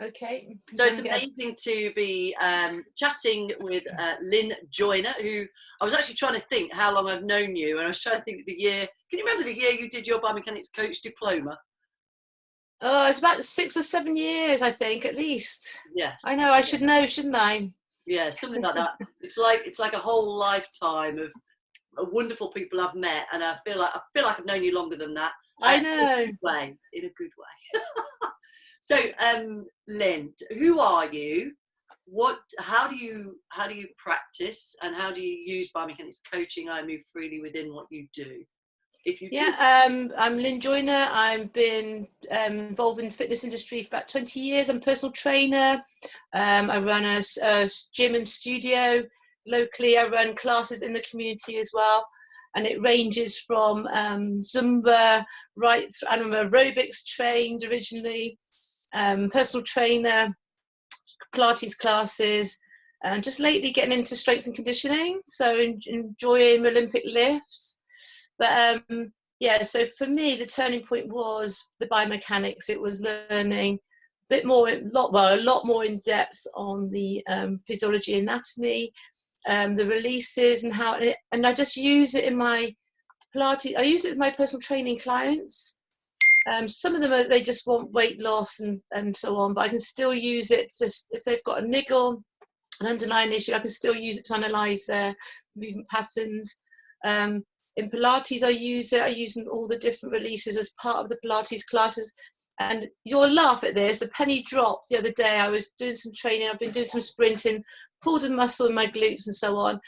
Okay. So it's amazing to be chatting with Lynne Joyner, who I was actually trying to think how long I've known you, and I was trying to think the year. Can you remember the year you did your Biomechanics Coach diploma? Oh, it's about 6 or 7 years, I think, at least. Yes. I know, I should know, shouldn't I? Yeah, something like that. It's like a whole lifetime of wonderful people I've met, and I feel like I've known you longer than that. I know. In a good way. So, Lynne, who are you? How do you practice, and how do you use biomechanics coaching? I move freely within what you do. If you I'm Lynne Joyner. I've been involved in the fitness industry for about 20 years. I'm a personal trainer. I run a gym and studio locally. I run classes in the community as well. And it ranges from Zumba, right through, I'm aerobics trained originally, personal trainer, Pilates classes, and just lately getting into strength and conditioning. So enjoying Olympic lifts. But yeah, so for me, the turning point was the biomechanics. It was learning a lot more in depth on the physiology, anatomy, the releases, and how. And I just use it in my Pilates. I use it with my personal training clients. Some of them they just want weight loss and so on, but I can still use it just if they've got a niggle, an underlying issue. I can still use it to analyze their movement patterns. In Pilates, I use all the different releases as part of the Pilates classes. And you'll laugh at this. The penny dropped the other day. I was doing some training. I've been doing some sprinting, pulled a muscle in my glutes and so on.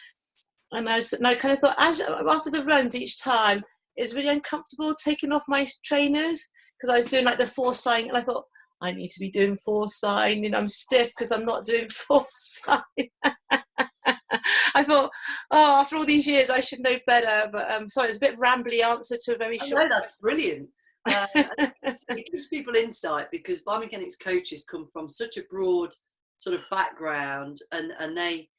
And I kind of thought, after the runs each time, it's really uncomfortable taking off my trainers because I was doing like the force sign, and I thought, I need to be doing force sign, I'm stiff because I'm not doing force sign. I thought, oh, after all these years, I should know better. But sorry, it's a bit rambly answer to a very short. No, that's brilliant. It gives people insight because biomechanics coaches come from such a broad sort of background, and they,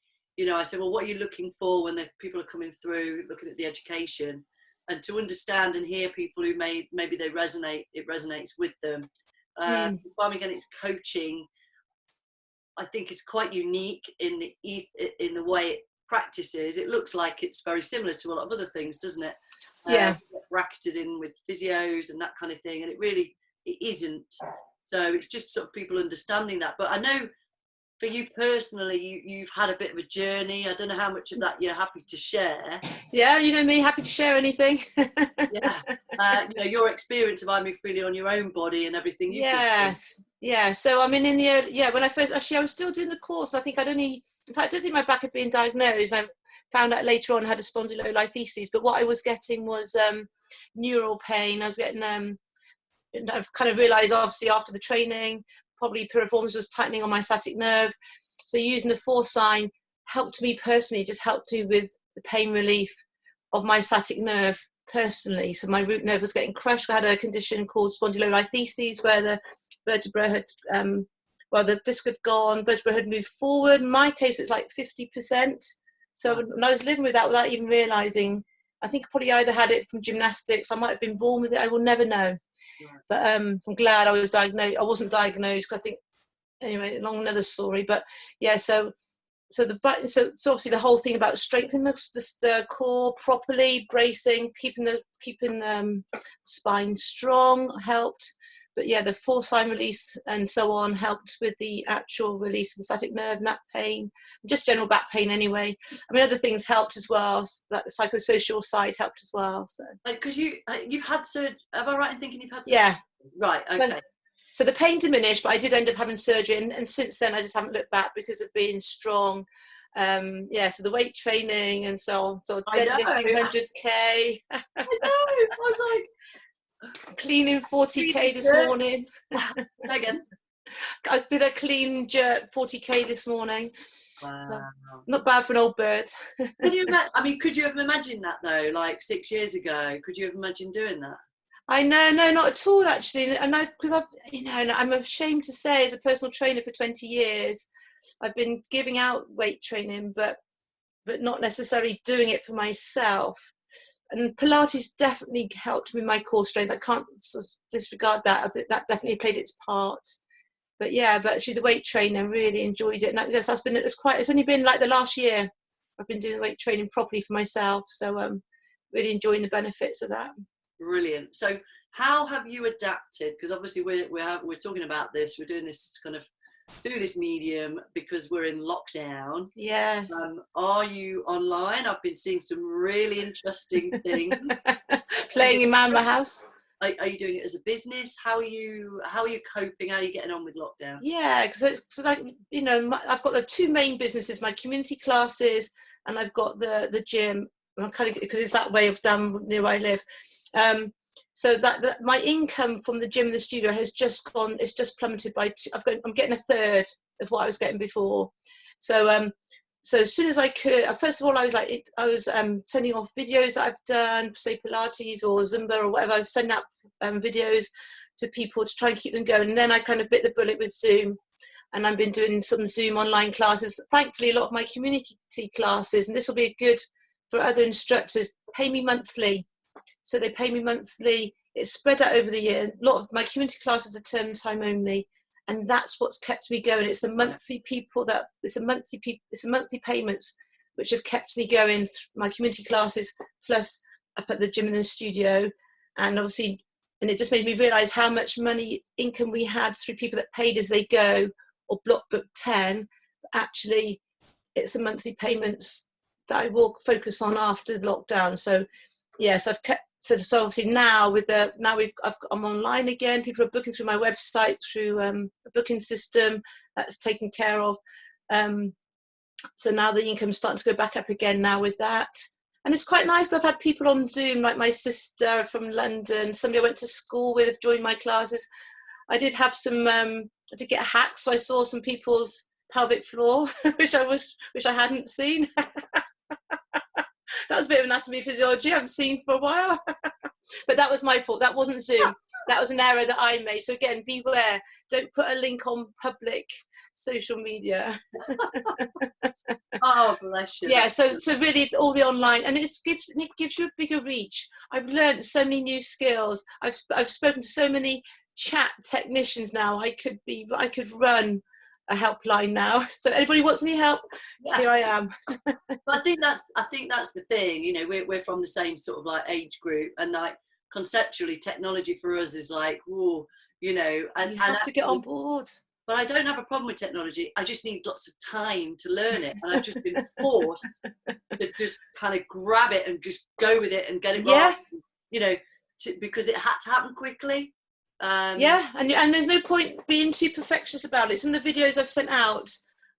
I said, well, what are you looking for when the people are coming through, looking at the education, and to understand and hear people who maybe it resonates with them. Biomechanics coaching, I think, is quite unique in the way it practices. It looks like it's very similar to a lot of other things, doesn't it? Yeah. Bracketed in with physios and that kind of thing, and it isn't. So it's just sort of people understanding that. But I know for you personally, you've had a bit of a journey. I don't know how much of that you're happy to share. Yeah, you know me, happy to share anything. Yeah, your experience of I Move Freely on your own body and everything. Yes, yeah. So I mean, when I first, actually, I was still doing the course. And I think in fact, I don't think my back had been diagnosed. I found out later on I had a spondylolisthesis. But what I was getting was neural pain. I was getting, I've kind of realised, obviously, after the training, probably piriformis was tightening on my sciatic nerve. So using the force sign helped me personally, just helped me with the pain relief of my sciatic nerve personally. So my root nerve was getting crushed. I had a condition called spondylolisthesis where the vertebra had, the disc had gone, vertebra had moved forward. In my case, it's like 50%. So when I was living with that without even realising, I think I probably either had it from gymnastics, I might have been born with it, I will never know. But I'm glad I was diagnosed. I wasn't diagnosed because I think, anyway, long another story. But yeah, so obviously the whole thing about strengthening the core properly, bracing, keeping spine strong helped. But yeah, the force sign release and so on helped with the actual release of the sciatic nerve and that pain, just general back pain anyway. I mean, other things helped as well. That the psychosocial side helped as well. So because you've had surgery, am I right in thinking you've had surgery? Yeah. Right. Okay. So the pain diminished, but I did end up having surgery, and since then I just haven't looked back because of being strong. So the weight training and so on. So deadlifting 100k. I know. I was like cleaning 40k this morning. Again. I did a clean jerk 40k this morning. Wow. So, not bad for an old bird. Could you have imagined that though? Like 6 years ago, could you have imagined doing that? I know, no, not at all actually. And I'm ashamed to say, as a personal trainer for 20 years, I've been giving out weight training, but not necessarily doing it for myself. And Pilates definitely helped with my core strength. I can't sort of disregard that. That definitely played its part but actually the weight training, I really enjoyed it. And it's only been like the last year I've been doing weight training properly for myself. So really enjoying the benefits of that. Brilliant. So how have you adapted? Because obviously we're talking about this. We're doing this kind of through this medium because we're in lockdown. Yes. Are you online? I've been seeing some really interesting things. Playing in my house. Are you doing it as a business? How are you coping? How are you getting on with lockdown? Yeah, because like, you know, I've got the two main businesses, my community classes, and I've got the gym. I'm kind of, because it's that way of down near where I live. So that my income from the gym and the studio has just gone. It's just plummeted by I'm getting a third of what I was getting before. So so as soon as I could, first of all, I was sending off videos that I've done, say Pilates or Zumba or whatever. I was sending out videos to people to try and keep them going. And then I kind of bit the bullet with Zoom, and I've been doing some Zoom online classes. Thankfully, a lot of my community classes, and this will be good for other instructors, pay me monthly. So they pay me monthly. It's spread out over the year. A lot of my community classes are term time only, and that's what's kept me going. It's the monthly it's a monthly payments which have kept me going. My community classes plus up at the gym and the studio, and obviously, and it just made me realise how much income we had through people that paid as they go or block book 10. But actually, it's the monthly payments that I will focus on after lockdown. So yes, I've kept. So obviously now I'm online again. People are booking through my website through a booking system that's taken care of. So now the income's starting to go back up again now with that. And it's quite nice because I've had people on Zoom, like my sister from London, somebody I went to school with have joined my classes. I did have some, I did get a hack, so I saw some people's pelvic floor, which I hadn't seen. That was a bit of anatomy physiology I haven't seen for a while. But that was my fault. That wasn't Zoom. That was an error that I made. So again, beware. Don't put a link on public social media. Oh, bless you. Yeah, so really all the online, and it gives you a bigger reach. I've learned so many new skills. I've spoken to so many chat technicians now. I could run a helpline now. So anybody wants any help, here I am. But I think that's the thing. You know, we're from the same sort of like age group, and like conceptually, technology for us is like, whoa, you know, and you have to get on board. But I don't have a problem with technology. I just need lots of time to learn it, and I've just been forced to just kind of grab it and just go with it and get it right. You know, because it had to happen quickly. Yeah, and there's no point being too perfectionist about it. Some of the videos I've sent out,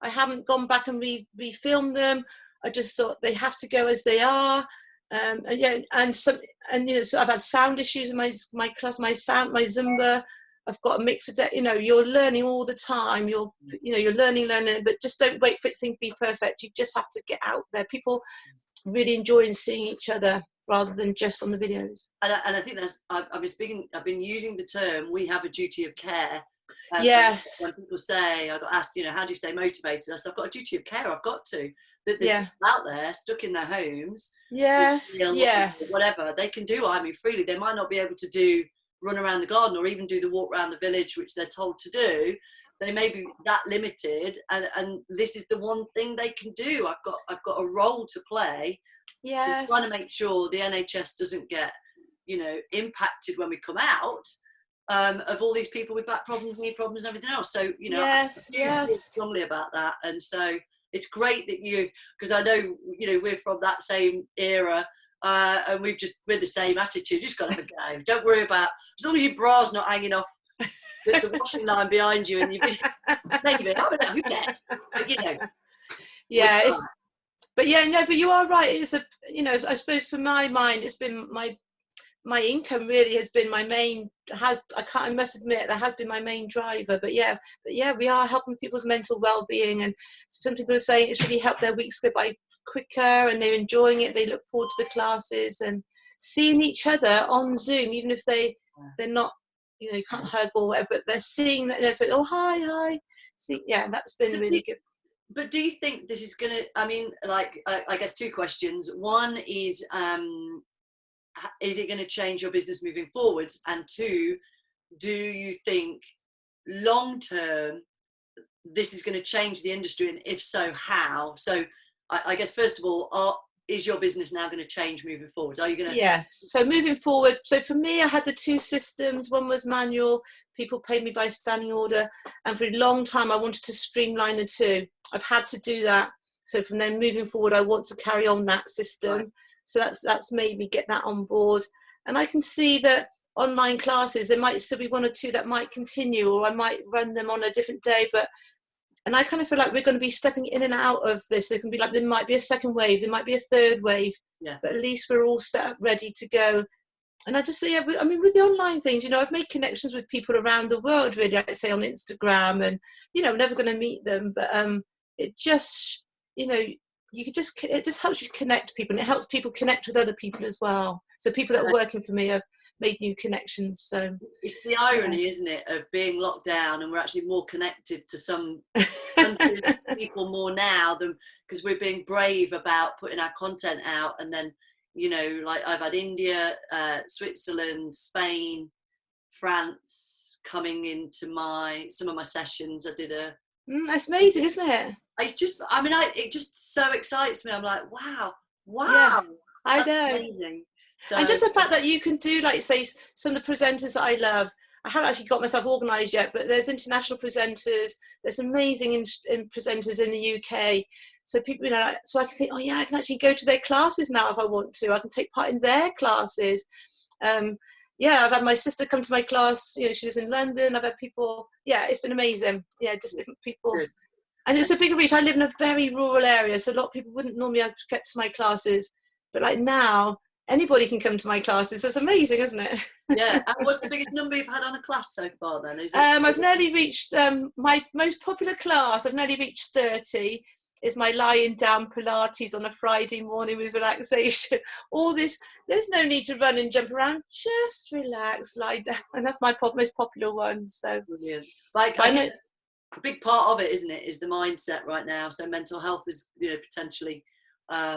I haven't gone back and refilmed them. I just thought they have to go as they are. And so I've had sound issues in my class, my Zumba. I've got a mix of, you know, you're learning all the time. You're learning, but just don't wait for things to be perfect. You just have to get out there. People really enjoying seeing each other rather than just on the videos. And I think I've been using the term, we have a duty of care. Yes. When people say, I got asked, you know, how do you stay motivated? I said, I've got a duty of care. I've got to. There's people out there stuck in their homes. Yes. Whatever. They can do freely. They might not be able to run around the garden or even do the walk around the village, which they're told to do. They may be that limited, and this is the one thing they can do. I've got a role to play. Yes. Trying to make sure the NHS doesn't get, you know, impacted when we come out of all these people with back problems, knee problems, and everything else. So, you know, I feel strongly about that, and so it's great that because I know, you know, we're from that same era. And we're the same attitude. You just got to have a go. Don't worry about, as long as your bra's not hanging off the washing line behind you, and maybe I don't know, who cares? But you know, but you are right. It's I suppose for my mind, it's been my income really has been my main. I must admit that has been my main driver. But we are helping people's mental well-being, and some people are saying it's really helped their weeks go by quicker, and they're enjoying it. They look forward to the classes and seeing each other on Zoom, even if they're not, you know, you can't hug or whatever, but they're seeing that, and they're saying, oh, hi. See, that's been really good. But do you think this is gonna, I mean, like, I guess two questions. One is it going to change your business moving forwards? And two, do you think long term this is going to change the industry, and if so, how? So I guess first of all, is your business now going to change moving forward? Are you going to? Yes. So moving forward, so for me, I had the two systems. One was manual, people paid me by standing order, and for a long time I wanted to streamline the two. I've had to do that. So from then moving forward, I want to carry on that system. Right. So that's made me get that on board. And I can see that online classes, there might still be one or two that might continue, or I might run them on a different day, and I kind of feel like we're going to be stepping in and out of this. There might be a second wave, there might be a third wave, Yeah. but at least we're all set up, ready to go. And I just say, I mean, with the online things, you know, I've made connections with people around the world, really, I'd say on Instagram, and, you know, I'm never going to meet them, but it just, you know, it just helps you connect people, and it helps people connect with other people as well. So people that are working for me have made new connections. So it's the irony, isn't it, of being locked down, and we're actually more connected to some countries, people more now, than because we're being brave about putting our content out. And then, you know, like I've had India, Switzerland, Spain, France coming into some of my sessions. I did that's amazing, isn't it? It's just, I mean, it just so excites me. I'm like, wow, Yeah, I know. amazing. So, and just the fact that you can do, like, say, some of the presenters that I love, I haven't actually got myself organised yet, but there's international presenters, there's amazing presenters in the UK. So people, you know, so I can think, oh yeah, I can actually go to their classes now if I want to. I can take part in their classes. Yeah, I've had my sister come to my class. You know, she was in London. I've had people. Yeah, it's been amazing. Yeah, just different people. good. And it's a big reach. I live in a very rural area, so a lot of people wouldn't normally get to my classes. But like now, anybody can come to my classes. It's amazing, isn't it? Yeah. And what's the biggest number you've had on a class so far then? Is it? I've nearly reached my most popular class. I've nearly reached 30. Is my lying down Pilates on a Friday morning with relaxation. All this, there's no need to run and jump around. Just relax, lie down. And that's my most popular one. So Brilliant. Like, I know a big part of it, isn't it, is the mindset right now. So mental health is, you know, potentially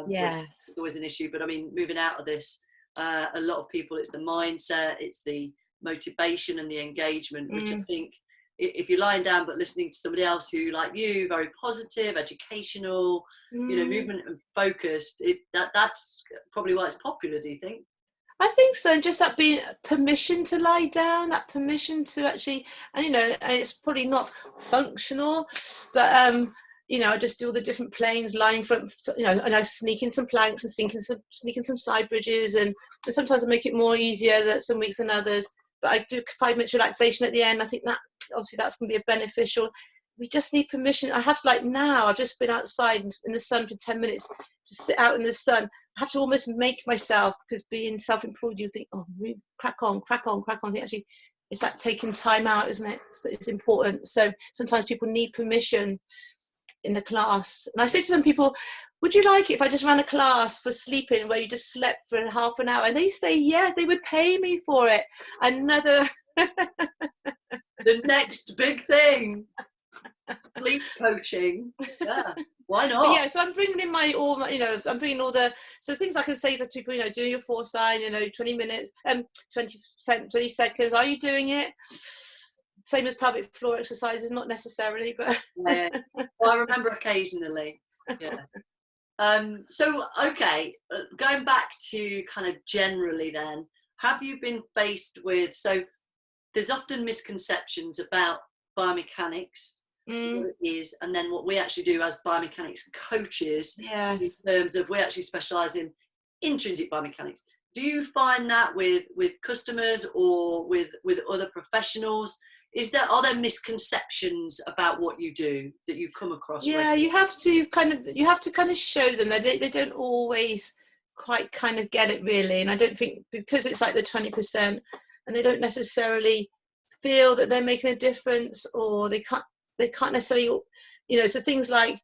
yes, it's always an issue, but I mean, moving out of this, a lot of people, it's the mindset, it's the motivation and the engagement, which I think if you're lying down but listening to somebody else who, like you, very positive, educational, you know, movement and focused, that's probably why it's popular. Do you think? I think so. And just that being permission to lie down, that permission to actually, and you know, and it's probably not functional, but you know, I just do all the different planes, lying front, you know, and I sneak in some planks and sneak in some side bridges, and sometimes I make it more easier that some weeks than others. But I do 5 minutes relaxation at the end. I think that obviously that's going to be a beneficial. We just need permission. I have to, like now, I've just been outside in the sun for 10 minutes to sit out in the sun. I have to almost make myself, because being self-employed, you think, oh, crack on. I think actually it's like taking time out, isn't it? It's important. So sometimes people need permission in the class. And I say to some people, would you like it if I just ran a class for sleeping where you just slept for half an hour? And they say, yeah, they would pay me for it. Another. The next big thing. Sleep coaching. Yeah, why not? But yeah, so I'm bringing in I'm bringing all the, so things I can say to people, you know, do your force line, you know, 20 minutes, 20 seconds. Are you doing it? Same as pelvic floor exercises, not necessarily, but. Yeah. Well, I remember occasionally. Yeah. So, okay, going back to kind of generally then, have you been faced with, so there's often misconceptions about biomechanics, what it is, and then what we actually do as biomechanics coaches, yes, in terms of we actually specialise in intrinsic biomechanics. Do you find that with customers or with other professionals? Are there misconceptions about what you do that you come across? Yeah, regularly? you have to kind of show them that they don't always quite kind of get it really, and I don't think, because it's like the 20%, and they don't necessarily feel that they're making a difference, or they can't necessarily, you know, so things like,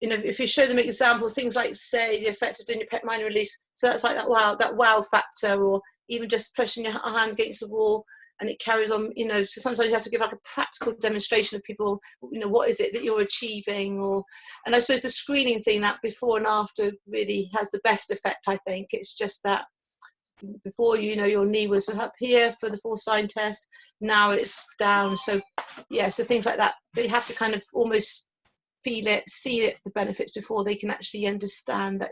you know, if you show them examples, things like, say, the effect of doing your pec minor release, so that's like that wow factor, or even just pressing your hand against the wall and it carries on, you know. So sometimes you have to give like a practical demonstration of people, you know, what is it that you're achieving, and I suppose the screening thing, that before and after really has the best effect. I think it's just that before, you know, your knee was up here for the force line test, now it's down. So yeah, so things like that, they have to kind of almost feel it, see it, the benefits before they can actually understand that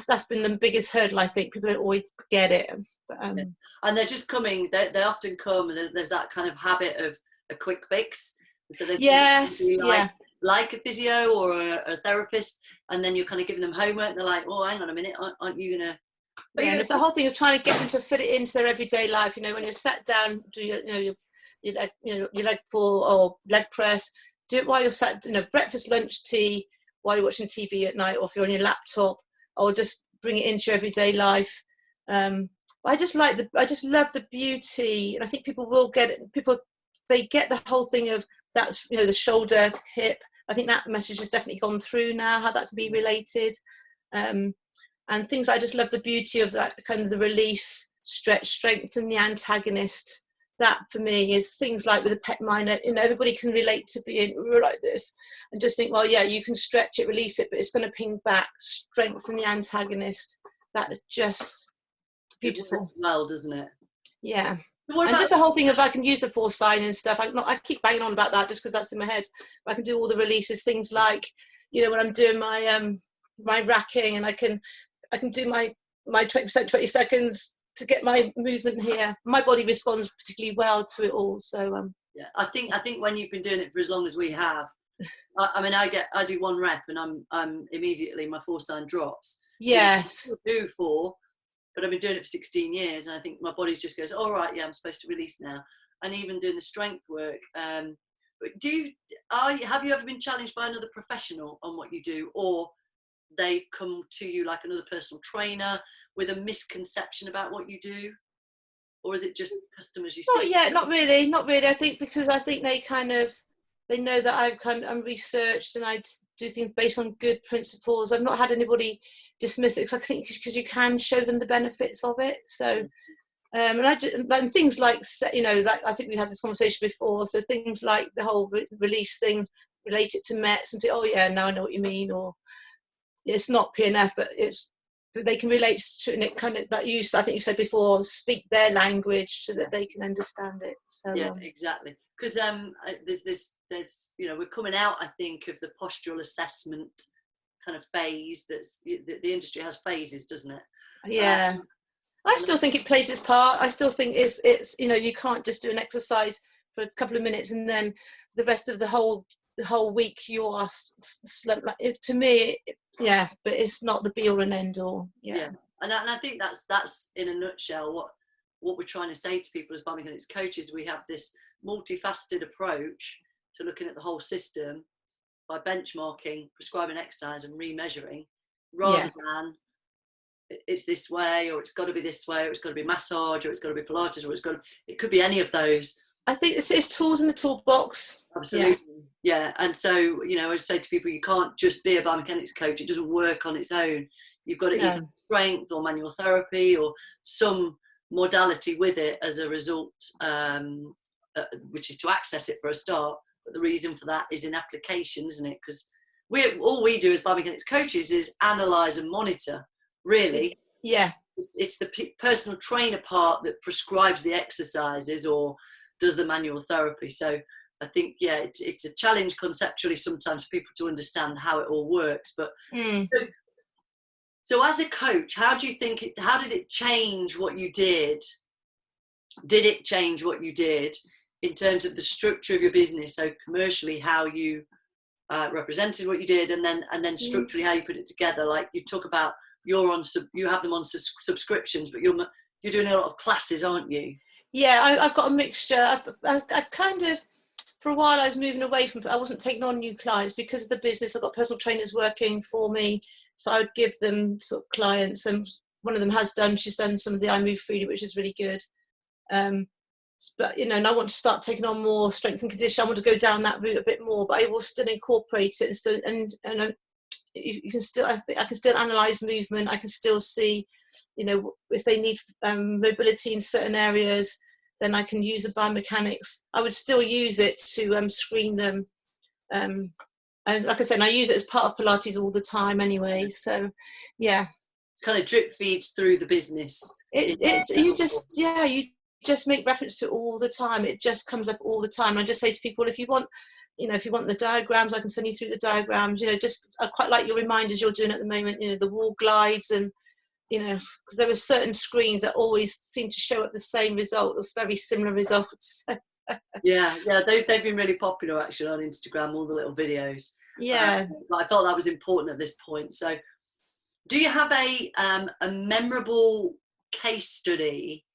that's been the biggest hurdle. I think people don't always get it. But, and they're just coming, they often come, and there's that kind of habit of a quick fix. So they yes, like a physio or a therapist, and then you're kind of giving them homework, and they're like, oh, hang on a minute, aren't you gonna? Yeah, and it's the whole thing of trying to get them to fit it into their everyday life. You know, when you're sat down, do your leg pull or leg press. Do it while you're sat. You know, breakfast, lunch, tea, while you're watching TV at night, or if you're on your laptop, or just bring it into your everyday life. I just love the beauty, and I think people will get it. They get the whole thing of that's the shoulder, hip. I think that message has definitely gone through now, how that can be related. And things, I just love the beauty of that, kind of the release, stretch, strengthen the antagonist. That for me is things like with a pet minor, everybody can relate to being like this and just think, well, yeah, you can stretch it, release it, but it's going to ping back, strengthen the antagonist. That is just beautiful. Well, doesn't it? Yeah. And just the whole thing of I can use the force sign and stuff. I keep banging on about that just because that's in my head. But I can do all the releases, things like, when I'm doing my racking, and I can do my 20%, 20 seconds to get my movement here. My body responds particularly well to it all. So yeah, I think when you've been doing it for as long as we have, I do 1 rep and I'm immediately, my force sign drops. Yes. I do 4, but I've been doing it for 16 years, and I think my body just goes, all right, yeah, I'm supposed to release now. And even doing the strength work. Have you ever been challenged by another professional on what you do, or they've come to you like another personal trainer with a misconception about what you do, or is it just customers you speak? Not really. I think because they know that I'm researched and I do things based on good principles. I've not had anybody dismiss it, because I think because you can show them the benefits of it. So and things like like I think we had this conversation before, so things like the whole release thing related to METs, and think, oh yeah, now I know what you mean, or it's not PNF, but they can relate to it, kind of that I think you said before, speak their language so that they can understand it. So yeah, exactly, because there's we're coming out, I think, of the postural assessment kind of phase. That's the industry has phases, doesn't it? Yeah. I still think it plays its part. I still think it's you can't just do an exercise for a couple of minutes and then the rest of the whole week you are slumped. To me, yeah, but it's not the be all and end all. Yeah. And I think that's in a nutshell what we're trying to say to people as biomechanics coaches. We have this multifaceted approach to looking at the whole system by benchmarking, prescribing exercise, and remeasuring, rather than it's this way, or it's got to be this way, or it's got to be massage, or it's got to be Pilates, or it could be any of those. I think it's tools in the toolbox. Absolutely. Yeah. And so, I say to people, you can't just be a biomechanics coach. It doesn't work on its own. You've got to either strength or manual therapy or some modality with it as a result, which is to access it for a start. But the reason for that is in application, isn't it? Because all we do as biomechanics coaches is analyze and monitor. Really, it's the personal trainer part that prescribes the exercises or does the manual therapy. So I think it's a challenge conceptually sometimes for people to understand how it all works. But so as a coach, how did it change what you did? Did it change what you did in terms of the structure of your business? So commercially, how you represented what you did, and then structurally how you put it together. Like you talk about, you have them on subscriptions, but you're doing a lot of classes, aren't you? Yeah, I've got a mixture. I've kind of, for a while I was moving away from, I wasn't taking on new clients because of the business. I've got personal trainers working for me, so I would give them sort of clients, and one of them she's done some of the I Move Freely, which is really good. But and I want to start taking on more strength and condition. I want to go down that route a bit more, but I will still incorporate it and you can still, I can still analyze movement. I can still see, if they need mobility in certain areas, then I can use the biomechanics. I would still use it to screen them. And like I said, I use it as part of Pilates all the time anyway. So, yeah. Kind of drip feeds through the business. You just make reference to it all the time. It just comes up all the time. And I just say to people, if you want the diagrams, I can send you through the diagrams. Just I quite like your reminders you're doing at the moment. The wall glides, and because there were certain screens that always seem to show up the same result, it's very similar results. yeah, they've been really popular actually on Instagram, all the little videos. Yeah. But I thought that was important at this point. So do you have a memorable case study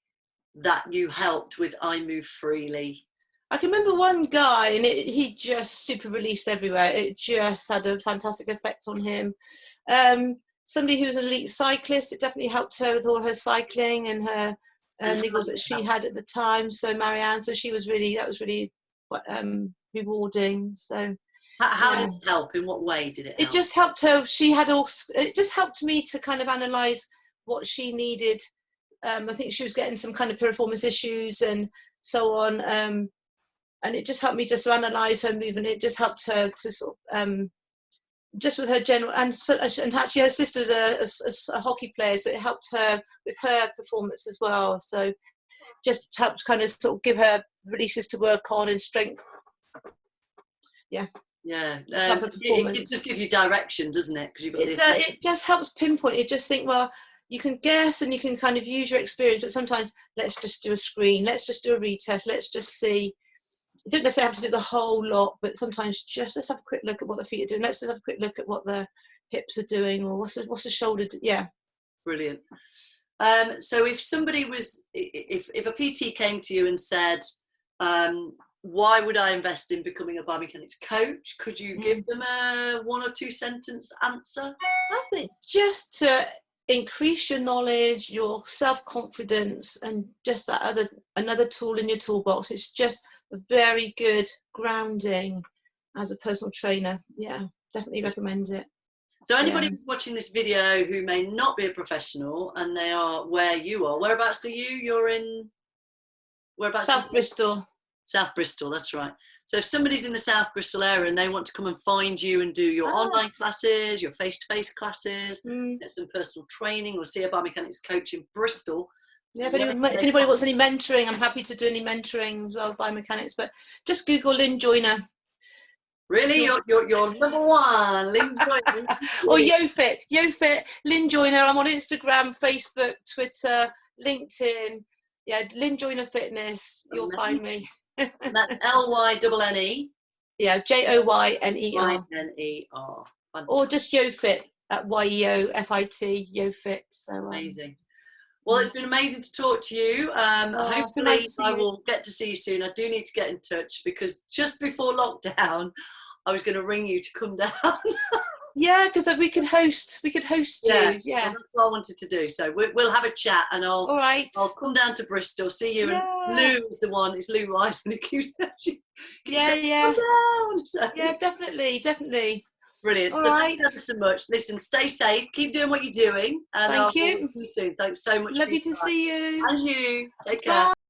that you helped with I Move Freely? I can remember one guy, and he just super released everywhere. It just had a fantastic effect on him. Somebody who was an elite cyclist, it definitely helped her with all her cycling and her niggles that she had at the time. So Marianne, so that was really rewarding. So how did it help? In what way did it help? It just helped her. It just helped me to kind of analyze what she needed. I think she was getting some kind of piriformis issues and so on. And it just helped me just to analyze her movement. It just helped her to sort of, just with her general, and actually her sister was a hockey player, so it helped her with her performance as well. So just helped kind of sort of give her releases to work on and strength. Yeah. Yeah, it just gives you direction, doesn't it? Because it just helps pinpoint. You just think, well, you can guess and you can kind of use your experience, but sometimes let's just do a screen, let's just do a retest, let's just see. You don't necessarily have to do the whole lot, but sometimes just let's have a quick look at what the feet are doing. Let's just have a quick look at what the hips are doing, or what's the shoulder. Yeah. Brilliant. So if somebody if a PT came to you and said, why would I invest in becoming a biomechanics coach? Could you give them a 1 or 2 sentence answer? I think just to increase your knowledge, your self-confidence, and just that another tool in your toolbox. It's just a very good grounding as a personal trainer. Yeah, definitely recommend it. So anybody who's watching this video who may not be a professional and they are where you are, whereabouts are you? You're in whereabouts? South Bristol. South Bristol, that's right. So if somebody's in the South Bristol area and they want to come and find you and do your online classes, your face-to-face classes, get some personal training, or see a biomechanics coach in Bristol. Yeah, if anybody wants any mentoring, I'm happy to do any mentoring as well, biomechanics, but just Google Lynne Joyner. Really? You're number one, Lynne Joyner. Or YoFit, Lynne Joyner. I'm on Instagram, Facebook, Twitter, LinkedIn. Yeah, Lynne Joyner Fitness. You'll find me. That's Lyne. Yeah, Joyner. Yner. Or just YoFit at YeoFit, YoFit. So amazing. Well, it's been amazing to talk to you. Hopefully nice I will get to see you soon. I do need to get in touch because just before lockdown, I was going to ring you to come down. Yeah, because we could host you. Yeah, well, that's what I wanted to do. So we'll have a chat, and I'll come down to Bristol, see you. Yeah. And Lou is the one. It's Lou Rice, and who keeps saying, So. Yeah, definitely. Brilliant. So thanks ever so much. Listen, stay safe. Keep doing what you're doing, and I'll see you soon. Thanks so much. Lovely to see you. And you. Take care. Bye.